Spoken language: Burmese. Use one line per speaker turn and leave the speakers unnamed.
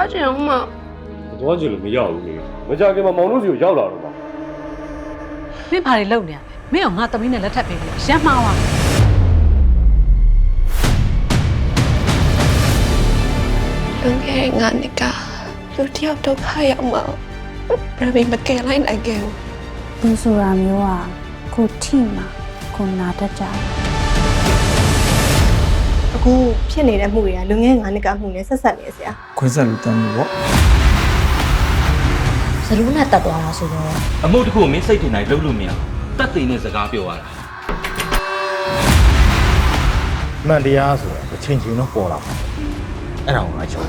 သွားချင်အောင်မ
သွားချင်လို့မရဘူးလေမကြခင်မှာမောင်တို့စီကိုရောက်လာတော့ပါ
မင်းဘာတွေလုပ်နေရလဲမင်းကငါသမီးနဲ့လက်ထပ်ပေးလို့ရမ်းမှားသွား
လွန်ခဲ့တဲ့9နှစ်ကလူတယောက်ဒုက္ခရောက်မှာဘယ်မကယ်လိုက်နိုင်ခဲ့ဘူး
လူဆိုတာမျိုးอ่ะကိုထိမှာကိုနာတတ်ကြတယ်
အခုဖြစ်နေတဲ့မှုတွေကလူငယ်9နှစ်ကမှုနဲ့ဆက်ဆက်နေဆရာ
ခွင့်ဆက်လူတမ်းလို့ပေါ့
စလူးနဲ့တက်သွားတာဆိုတော့
အမှုတစ်ခုကိုမင်းစိတ်ထင်တိုင်းလုပ်လို့မရတက်သိနဲ့စကားပြောရတာ
မှန်တရားဆိုတာတစ်ချိန်ချင်းတော့ပေါ်လာမှာအဲ့ဒါကိုငါချော